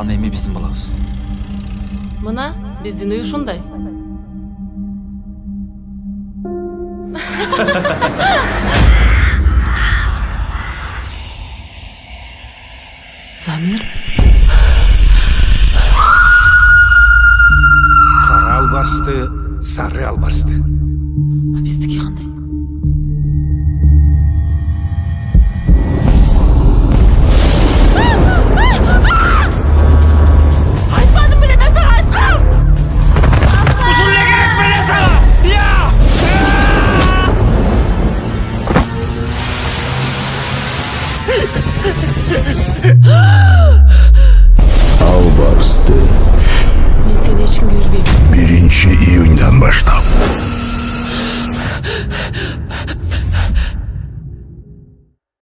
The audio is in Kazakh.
Аны эми биздин балабыз. Мына биздин үй ушундай. Замир? Кара албарсты, сары албарсты. А биздики кандай? Айтпадым беле, мен сага айткам! Ушул эле керек беле сага! Албарсты. Мен сени эч кимге бербейм. 1 июньдан баштап.